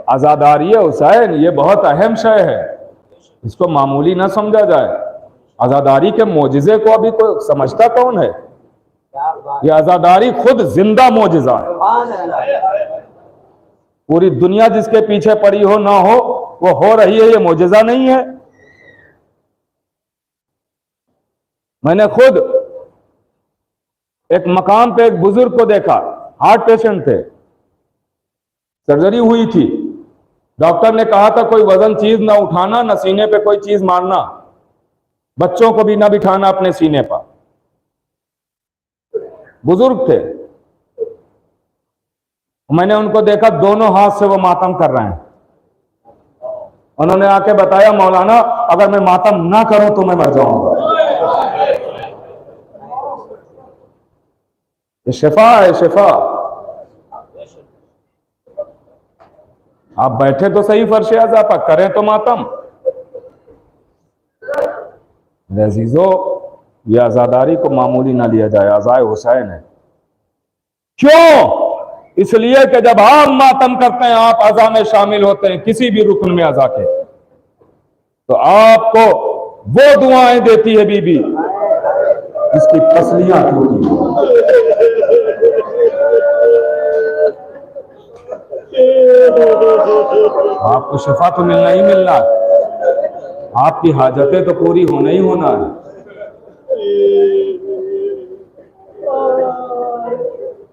आज़ादारी हुसैन ये बहुत अहम शय है, इसको मामूली ना समझा जाए। आज़ादारी के मोजिज़े को अभी कोई समझता कौन है? ये आज़ादारी खुद जिंदा मोजिज़ा है। पूरी दुनिया जिसके पीछे पड़ी हो ना हो रही है, ये मोजिज़ा नहीं है। मैंने खुद एक मकाम पे एक बुजुर्ग को देखा, हार्ट पेशेंट थे, सर्जरी हुई थी, डॉक्टर ने कहा था कोई वजन चीज ना उठाना, ना सीने पे कोई चीज मारना, बच्चों को भी ना बिठाना अपने सीने पर। बुजुर्ग थे, मैंने उनको देखा दोनों हाथ से वो मातम कर रहे हैं। उन्होंने आके बताया मौलाना अगर मैं मातम ना करूं तो मैं मर जाऊंगा। ये शिफा है, शिफा। आप बैठे तो सही फर्श आज़ा पर, करें तो मातम। अजीजों, ये आज़ादारी को मामूली ना लिया जाए, आज़ाए हुसैन है। क्यों? इसलिए कि जब आप मातम करते हैं, आप अज़ा में शामिल होते हैं किसी भी रुकन में अज़ा के, तो आपको वो दुआएं देती है बीबी जिसकी पसलियां टूटी। आपको शिफा तो मिलना ही मिलना है, आपकी हाजतें तो पूरी होना ही होना है।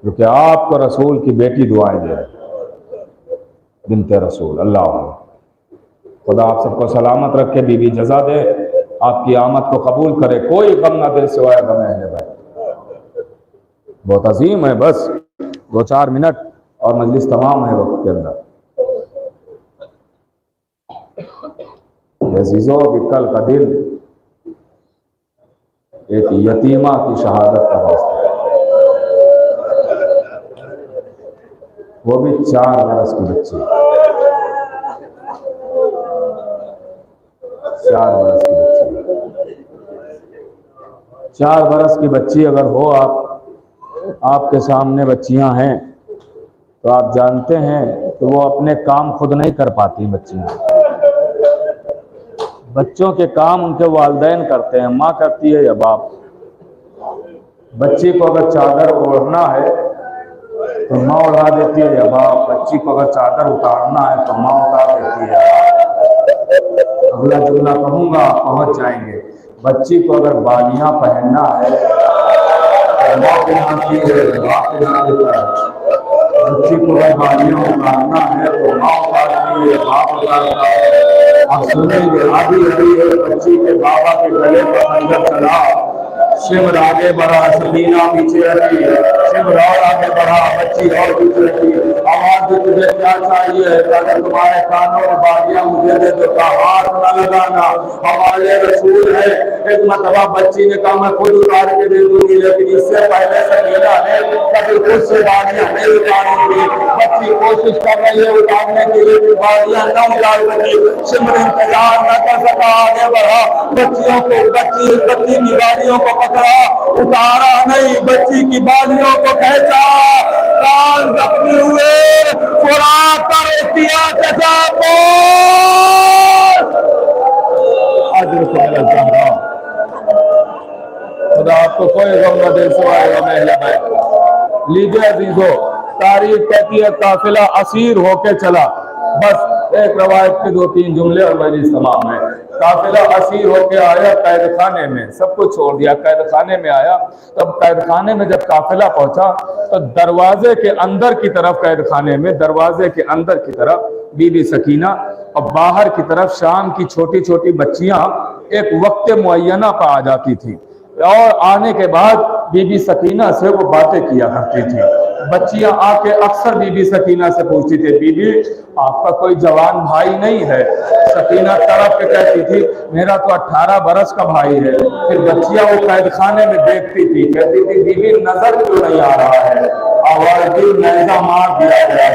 क्योंकि आपको रसूल की बेटी दुआएं दे रहे, बिनते रसूल। अल्लाह खुदा आप सबको सलामत रखे, बीबी जजा दे, आपकी आमद को कबूल करे, कोई गम ना दे सिवाय गम अहले बैत। बहुत अजीम है, बस 2-4 मिनट और मजलिस तमाम है वक्त के अंदर। अजीजों, कल का दिन एक यतीमा की शहादत का वास्ता, वो भी 4 बरस की बच्ची, 4 बरस की बच्ची, 4 बरस की बच्ची अगर हो, आपके सामने बच्चियां हैं तो आप जानते हैं कि वो अपने काम खुद नहीं कर पाती। बच्चों के काम उनके वालिदैन करते हैं, माँ करती है या बाप। बच्ची को अगर चादर ओढ़ना है तो माँ उड़ा देती है या बाप, बच्ची को अगर चादर उतारना है तो माँ उतार देती है। अगला जुमला कहूंगा, पहुंच जाएंगे। बच्ची को अगर बालियां पहनना है तो माँ पहनाती है, बाप पहना देता है। बच्ची को अगर बालियां उतारना है तो माँ उतारती है, बाप उतारता है। आप सुनेंगे, आधी रही है बच्ची के बाबा के गले पर खंजर चला, शिवर आगे बढ़ा, सकीना पीछे रखी, शिवर और आगे बढ़ा, बच्ची और पीछे रखी। आवाज भी तुझे क्या चाहिए? अगर तुम्हारे कानों में बालियां मुझे दे दो, हाथ न लगाना, हमारे रसूल है। एक मरतबा बच्ची ने कहा मैं खुद उतार के दे दूंगी, लेकिन इससे पहले सकीना ने कभी खुद से बालियां नहीं उतारी थी। बच्ची कोशिश कर रही है उतारने के लिए, बालियां न उतार सकी, शिवर इंतजार न कर सका, आगे बढ़ा, बच्चियों को बच्ची की बालियों को पकड़ा, उतारा नहीं, बच्ची की बालियों को खींचा, कान जख्मी हुए, खुराक का रोटियां चचा को खुदा आपको कोई गम न दे सिवाय गम अहले बैत। लीजिए अजीजों, तारीख कहती है काफिला असीर होके चला। बस एक रवायत के 2-3 जुमले और मजलिस तमाम है। काफिला असीर होके आया कैद खाने में, सब कुछ छोड़ दिया, कैद खाने में आया। तब कैद खाने में जब काफिला पहुंचा तो दरवाजे के अंदर की तरफ, कैद खाने में दरवाजे के अंदर की तरफ बीबी सकीना और बाहर की तरफ शाम की छोटी छोटी बच्चियां एक वक्त मुअय्यना पर आ जाती थी, और आने के बाद बीबी सकीना से वो बातें किया करती थी। बच्चियां आके अक्सर बीबी सकीना से पूछती थी, बीबी आपका कोई जवान भाई नहीं है? सकीना तड़प के कहती थी मेरा तो 18 बरस का भाई है। फिर बच्चियां वो कैद खाने में देखती थी, कहती थी बीबी नजर क्यों नहीं आ रहा है? आवाज दी, नैजा मार दिया गया।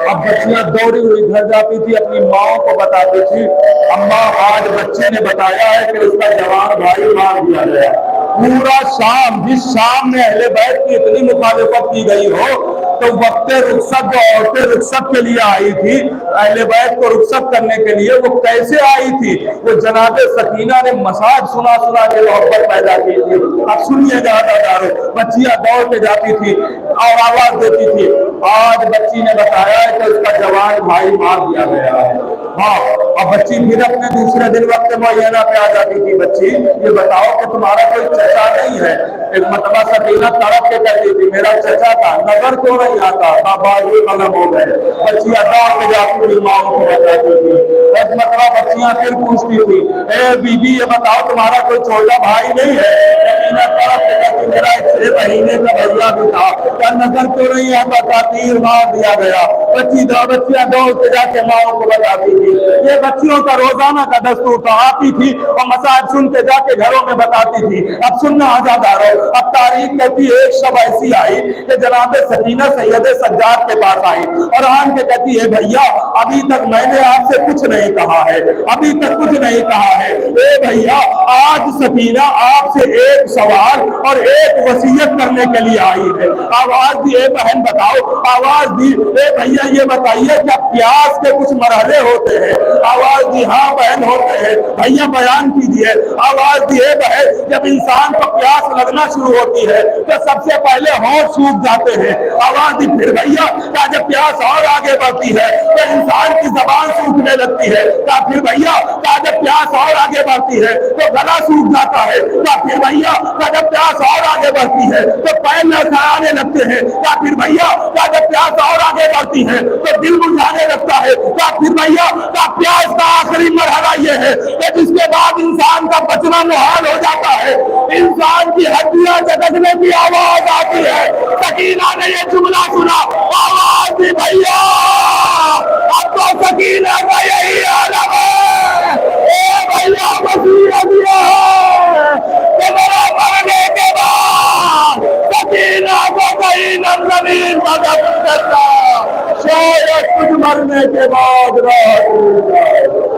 अब बच्चियां दौड़ी हुई घर जाती थी, अपनी माओ को बताती थी, अम्मा आज बच्चे ने बताया है कि उसका जवान भाई मार दिया गया। पूरा शाम, जिस शाम में अहले बैत की इतनी मुखालिफत की गई हो, تو وقت رخصت جو عورتیں رخصت کے لیے آئی تھی اہل بیت کو رخصت کرنے کے لیے، وہ کیسے آئی تھی؟ وہ جناب سکینہ نے مساج سنا سنا کے محبت پیدا کی تھی۔ اب سنیے جاتا دارو، بچیاں دوڑ کے جاتی تھی اور آواز دیتی تھی۔ آج بچی نے بتایا ہے کہ اس کا جوان بھائی مار دیا گیا ہے۔ ہاں، اور بچی پھر اپنے دوسرے دن وقت معینہ پہ آ جاتی تھی۔ بچی یہ بتاؤ کہ تمہارا کوئی چچا نہیں ہے؟ ایک مرتبہ سکینہ تڑپ کے کہتی تھی میرا چچا تھا، نظر کیوں نہیں آتا؟ بابا یہ قلم ہو گئے۔ بچیاں دوڑ کے جاتی تھی، ماں کو بتاتی تھی۔ ایک مرتبہ بچیاں پھر پوچھتی تھی اے بی بی یہ بتاؤ تمہارا کوئی چھوٹا بھائی نہیں ہے؟ سکینہ تڑپ کے کہتی میرا ایک 6 مہینے کا بھیا بھی تھا، کیا نظر کیوں نہیں آتا تھا؟ تیر مار دیا گیا۔ بچیاں دوڑ کے جا کے ماں کو بتاتی تھی۔ یہ بچیوں کا روزانہ کا دستور تھا، آتی تھی اور مسائل سن کے جا کے گھروں میں بتاتی تھی۔ اب سننا آزادار ہو، اب تاریخ کہتی ہے ایک شب ایسی آئی کہ جناب سکینہ سید سجاد کے پاس آئی اور آن کے کہتی ہے بھیا ابھی تک میں نے آپ سے کچھ نہیں کہا ہے، ابھی تک کچھ نہیں کہا ہے۔ اے بھیا آج سکینہ آپ سے ایک سوال اور ایک وصیت کرنے کے لیے آئی ہے۔ آواز دی اے بہن بتاؤ، آواز دی اے بھیا یہ بتائیے کیا پیاس کے کچھ مرحلے ہوتے ہیں؟ آواز دی ہاں بہن ہوتے ہیں۔ بھیا بیان کیجئے۔ آواز دی اے بہن جب انسان کو پیاس لگنا شروع ہوتی ہے تو سب سے پہلے ہونٹ سوکھ جاتے ہیں۔ آواز دی پھر بھیا کیا جب پیاس اور آگے بڑھتی ہے تو انسان کی زبان سوکھنے لگتی ہے؟ کیا پھر بھیا کیا جب پیاس اور آگے بڑھتی ہے تو گلا سوکھ جاتا ہے؟ کیا پھر بھیا کیا جب پیاس اور آگے بڑھتی ہے تو پیر لڑکھڑانے لگتے ہیں؟ کیا پھر بھیا کیا جب پیاس اور آگے بڑھتی ہے تو دل بجھانے لگتا ہے؟ کیا پھر بھیا کیا پیاس کا آخری مرحلہ یہ ہے کہ جس کے بعد انسان کا بچنا محال ہو جاتا ہے، انسان کی ہڈیاں جھٹکنے کی آواز آتی ہے؟ سکینہ نے یہ جملہ سنا، آواز دی بھیا اب تو سکینہ کا یہی عالم ہے۔ اے بھیا وصیت دیا ہے کہ میرا مرنے کے بعد سکینہ کو کہیں نہ زمین کا دفن کرنا، شاید کچھ مرنے کے بعد رہ